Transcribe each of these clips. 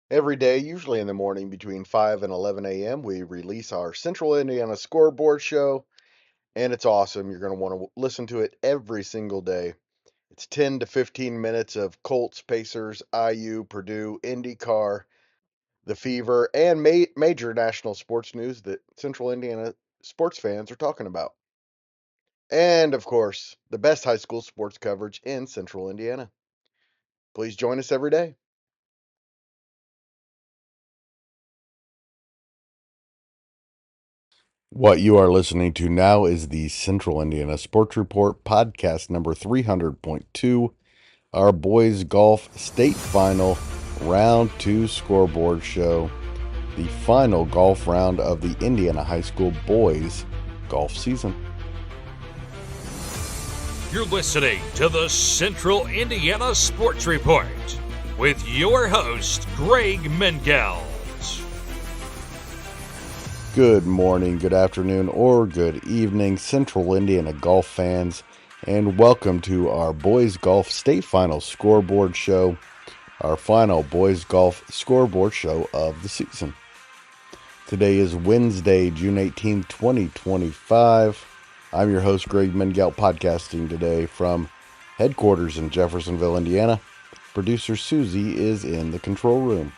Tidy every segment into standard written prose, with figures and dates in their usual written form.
Every day, usually in the morning between 5 and 11 a.m., we release our Central Indiana Scoreboard show, and it's awesome. You're going to want to listen to it every single day. It's 10 to 15 minutes of Colts, Pacers, IU, Purdue, IndyCar, the Fever, and major national sports news that Central Indiana sports fans are talking about. And, of course, the best high school sports coverage in Central Indiana. Please join us every day. What you are listening to now is the Central Indiana Sports Report podcast number 300.2, our boys golf state final round 2 scoreboard show, the final golf round of the Indiana High School boys golf season. You're listening to the Central Indiana Sports Report with your host, Greg Mengels. Good morning, good afternoon, or good evening, Central Indiana golf fans, and welcome to our boys golf state final scoreboard show, our final boys golf scoreboard show of the season. Today is Wednesday, June 18, 2025. I'm your host, Greg Mengelt, podcasting today from headquarters in Jeffersonville, Indiana. Producer Susie is in the control room.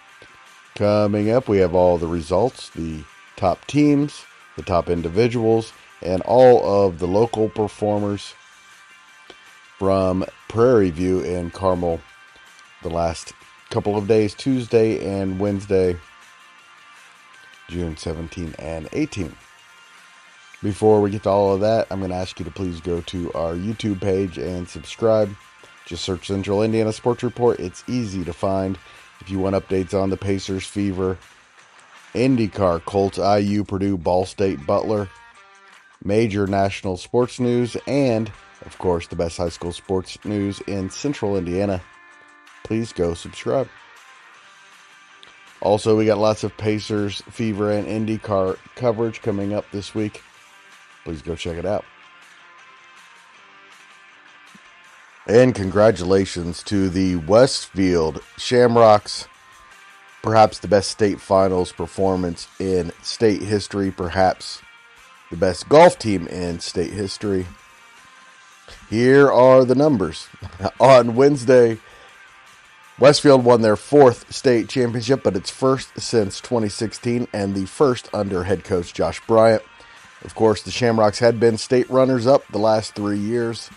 Coming up, we have all the results, the top teams, the top individuals, and all of the local performers from Prairie View and Carmel the last couple of days, Tuesday and Wednesday, June 17 and 18. Before we get to all of that, I'm going to ask you to please go to our YouTube page and subscribe. Just search Central Indiana Sports Report. It's easy to find. If you want updates on the Pacers, Fever, IndyCar, Colts, IU, Purdue, Ball State, Butler, major national sports news, and, of course, the best high school sports news in Central Indiana, please go subscribe. Also, we got lots of Pacers, Fever, and IndyCar coverage coming up this week. Please go check it out. And congratulations to the Westfield Shamrocks, perhaps the best state finals performance in state history, perhaps the best golf team in state history. Here are the numbers. On Wednesday, Westfield won their 4th state championship, but it's first since 2016 and the first under head coach Josh Bryant. Of course, the Shamrocks had been state runners-up the last 3 years.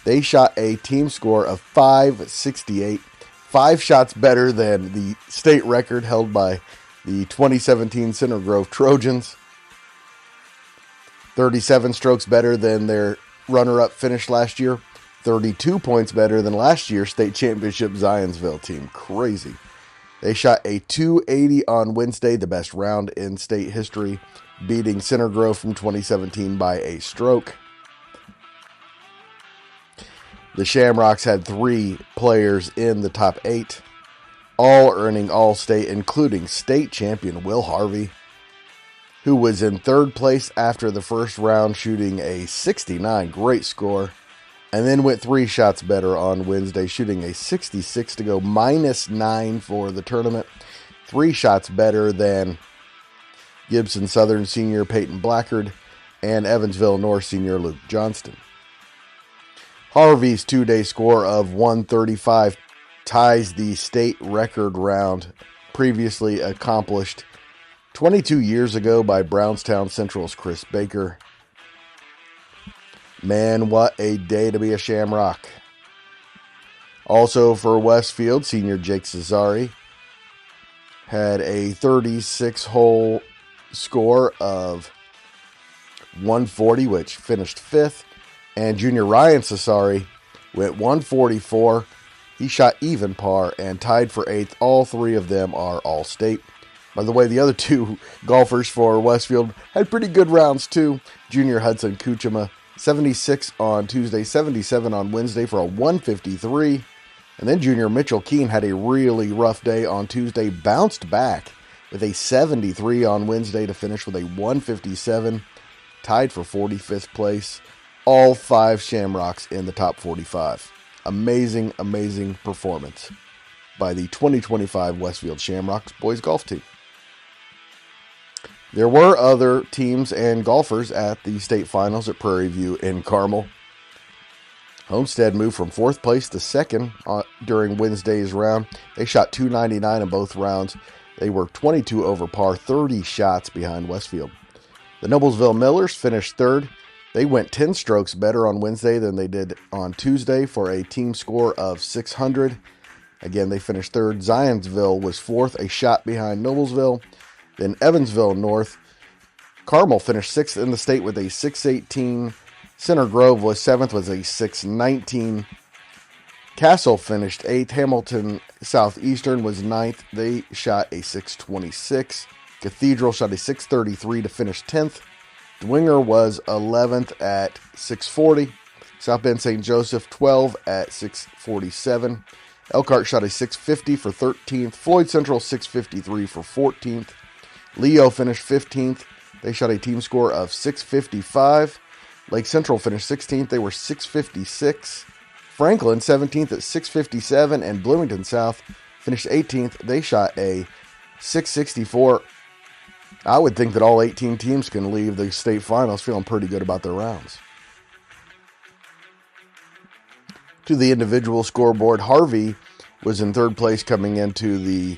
They shot a team score of 568, 5 shots better than the state record held by the 2017 Center Grove Trojans. 37 strokes better than their runner-up finish last year. 32 points better than last year's state championship Zionsville team. Crazy. They shot a 280 on Wednesday, the best round in state history, beating Center Grove from 2017 by a stroke. The Shamrocks had 3 players in the top 8, all earning All-State, including state champion Will Harvey, who was in 3rd place after the first round, shooting a 69, great score, and then went 3 shots better on Wednesday, shooting a 66 to go -9 for the tournament. 3 shots better than Gibson Southern senior Peyton Blackard and Evansville North senior Luke Johnston. Harvey's 2-day score of 135 ties the state record round previously accomplished 22 years ago by Brownstown Central's Chris Baker. Man, what a day to be a Shamrock. Also for Westfield, senior Jake Cesari had a 36-hole score of 140, which finished 5th. And junior Ryan Cesari went 144. He shot even par and tied for 8th. All 3 of them are All-State. By the way, the other 2 golfers for Westfield had pretty good rounds too. Junior Hudson Kuchema, 76 on Tuesday, 77 on Wednesday for a 153. And then junior Mitchell Keene had a really rough day on Tuesday, bounced back with a 73 on Wednesday to finish with a 157, tied for 45th place. All 5 Shamrocks in the top 45. Amazing, amazing performance. by the 2025 Westfield Shamrocks boys golf team. There were other teams and golfers at the state finals at Prairie View in Carmel. Homestead moved from 4th place to 2nd during Wednesday's round. They shot .299 in both rounds. They were 22 over par, 30 shots behind Westfield. The Noblesville Millers finished 3rd. They went 10 strokes better on Wednesday than they did on Tuesday for a team score of 600. Again, they finished 3rd. Zionsville was 4th, a shot behind Noblesville. Then Evansville North. Carmel finished 6th in the state with a 618. Center Grove was 7th with a 619. Castle finished 8th. Hamilton Southeastern was 9th. They shot a 626. Cathedral shot a 633 to finish 10th. Dwinger was 11th at 640. South Bend St. Joseph 12 at 647. Elkhart shot a 650 for 13th. Floyd Central 653 for 14th. Leo finished 15th. They shot a team score of 655. Lake Central finished 16th. They were 656. Franklin 17th at 657. And Bloomington South finished 18th. They shot a 664. I would think that all 18 teams can leave the state finals feeling pretty good about their rounds. To the individual scoreboard, Harvey was in 3rd place coming into the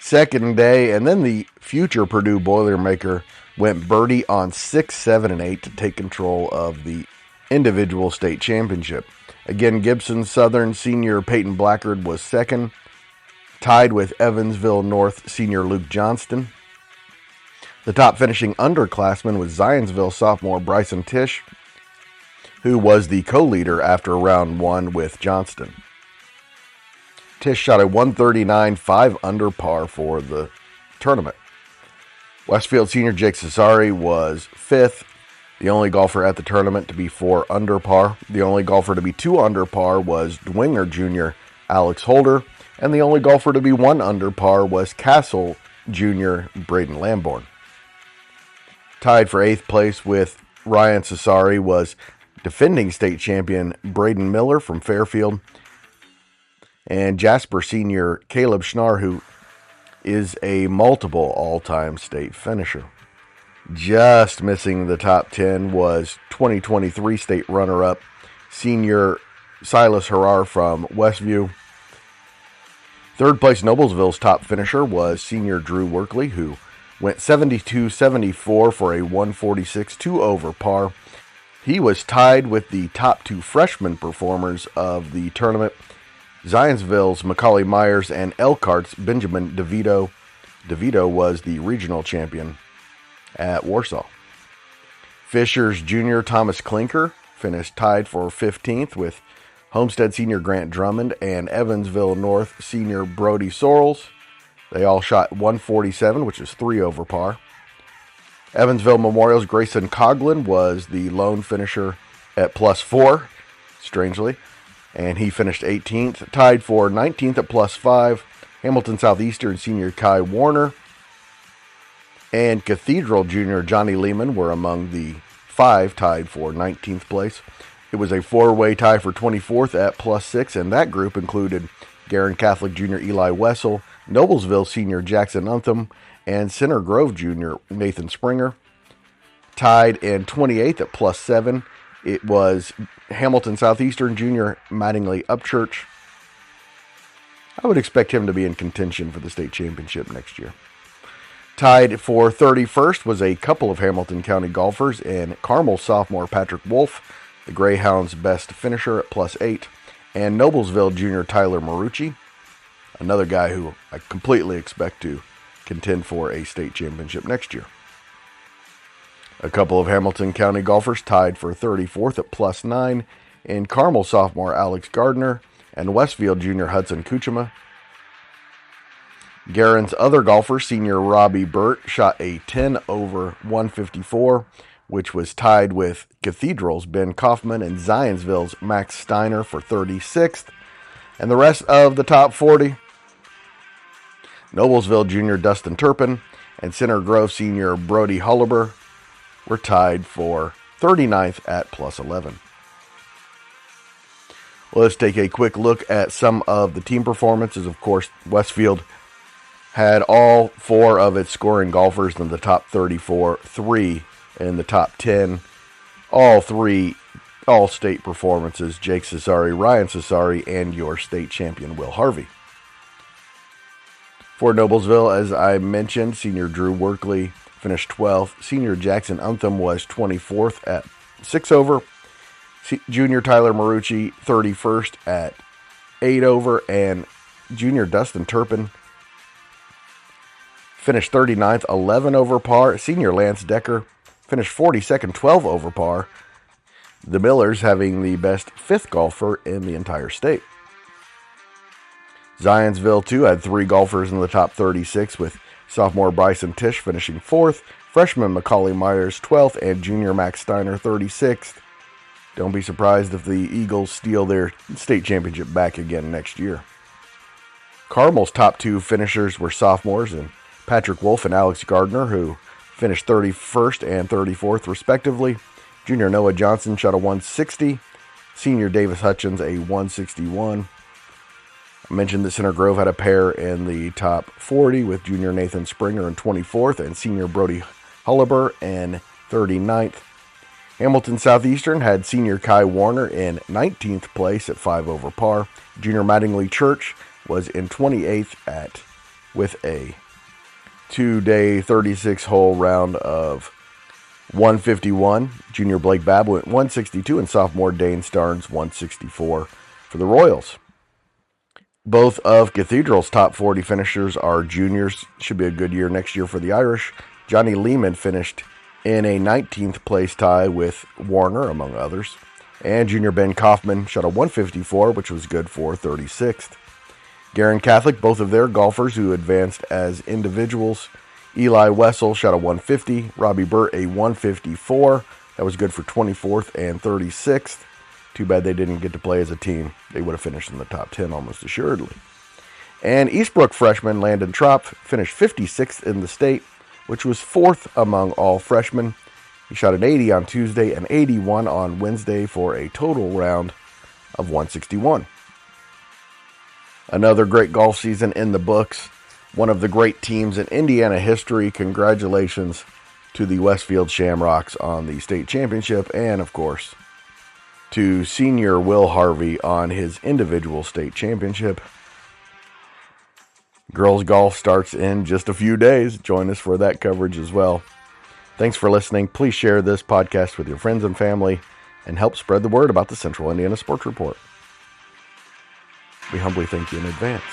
second day, and then the future Purdue Boilermaker went birdie on 6, 7, and 8 to take control of the individual state championship. Again, Gibson Southern senior Peyton Blackard was 2nd, tied with Evansville North senior Luke Johnston. The top finishing underclassman was Zionsville sophomore Bryson Tisch, who was the co-leader after round 1 with Johnston. Tisch shot a 139, 5 under par for the tournament. Westfield senior Jake Cesari was 5th, the only golfer at the tournament to be 4 under par. The only golfer to be 2 under par was Dwinger Jr. Alex Holder, and the only golfer to be 1 under par was Castle Jr. Braden Lamborn. Tied for 8th place with Ryan Cesari was defending state champion Braden Miller from Fairfield, and Jasper senior Caleb Schnarr, who is a multiple all-time state finisher. Just missing the top 10 was 2023 state runner-up senior Silas Harrar from Westview. 3rd place Noblesville's top finisher was senior Drew Workley, who went 72-74 for a 146, 2 over par. He was tied with the top 2 freshman performers of the tournament, Zionsville's Macaulay Myers and Elkhart's Benjamin DeVito. DeVito was the regional champion at Warsaw. Fisher's junior Thomas Klinker finished tied for 15th with Homestead senior Grant Drummond and Evansville North senior Brody Sorrells. They all shot 147, which is 3 over par. Evansville Memorial's Grayson Coughlin was the lone finisher at +4, strangely, and he finished 18th. Tied for 19th at +5, Hamilton Southeastern senior Kai Warner and Cathedral junior Johnny Lehman were among the 5 tied for 19th place. It was a 4-way tie for 24th at +6, and that group included Garin Catholic junior Eli Wessel, Noblesville senior Jackson Untham, and Center Grove junior Nathan Springer. Tied in 28th at +7, it was Hamilton Southeastern junior Mattingly Upchurch. I would expect him to be in contention for the state championship next year. Tied for 31st was a couple of Hamilton County golfers in Carmel sophomore Patrick Wolf, the Greyhounds' best finisher at +8, and Noblesville junior Tyler Marucci, another guy who I completely expect to contend for a state championship next year. A couple of Hamilton County golfers tied for 34th at +9 in Carmel sophomore Alex Gardner and Westfield junior Hudson Kuchema. Garin's other golfer, senior Robbie Burt, shot a 10 over 154, which was tied with Cathedral's Ben Kaufman and Zionsville's Max Steiner for 36th. And the rest of the top 40, Noblesville junior Dustin Turpin and Center Grove senior Brody Hullaber were tied for 39th at +11. Let's take a quick look at some of the team performances. Of course, Westfield had all 4 of its scoring golfers in the top 34, 3 in the top 10. All 3 all-state performances, Jake Cesari, Ryan Cesari, and your state champion, Will Harvey. For Noblesville, as I mentioned, senior Drew Workley finished 12th. Senior Jackson Untham was 24th at 6 over. Junior Tyler Marucci 31st at 8 over. And junior Dustin Turpin finished 39th, 11 over par. Senior Lance Decker finished 42nd, 12 over par. The Millers having the best 5th golfer in the entire state. Zionsville, too, had 3 golfers in the top 36, with sophomore Bryson Tisch finishing 4th, freshman Macaulay Myers 12th, and junior Max Steiner 36th. Don't be surprised if the Eagles steal their state championship back again next year. Carmel's top 2 finishers were sophomores, and Patrick Wolf and Alex Gardner, who finished 31st and 34th, respectively. Junior Noah Johnson shot a 160. Senior Davis Hutchins a 161. I mentioned that Center Grove had a pair in the top 40 with junior Nathan Springer in 24th and senior Brody Hullaber in 39th. Hamilton Southeastern had senior Kai Warner in 19th place at 5 over par. Junior Mattingly Church was in 28th with a 2-day 36-hole round of 151. Junior Blake Babb went 162 and sophomore Dane Starnes 164 for the Royals. Both of Cathedral's top 40 finishers are juniors. Should be a good year next year for the Irish. Johnny Lehman finished in a 19th place tie with Warner, among others. And junior Ben Kaufman shot a 154, which was good for 36th. Garin Catholic, both of their golfers who advanced as individuals. Eli Wessel shot a 150, Robbie Burt a 154. That was good for 24th and 36th. Too bad they didn't get to play as a team. They would have finished in the top 10 almost assuredly. And Eastbrook freshman Landon Tropf finished 56th in the state, which was 4th among all freshmen. He shot an 80 on Tuesday and 81 on Wednesday for a total round of 161. Another great golf season in the books. One of the great teams in Indiana history. Congratulations to the Westfield Shamrocks on the state championship, and of course to senior Will Harvey on his individual state championship. Girls golf starts in just a few days. Join us for that coverage as well. Thanks for listening. Please share this podcast with your friends and family and help spread the word about the Central Indiana Sports Report. We humbly thank you in advance.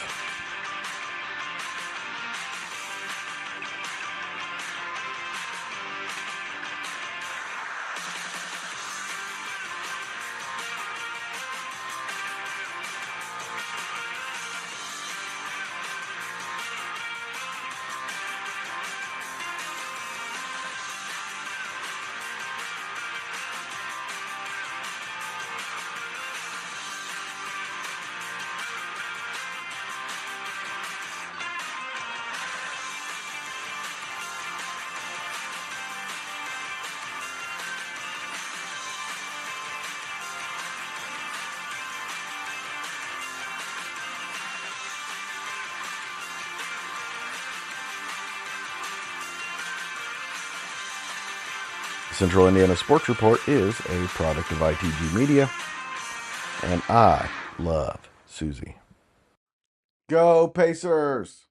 Central Indiana Sports Report is a product of ITG Media, and I love Susie. Go Pacers!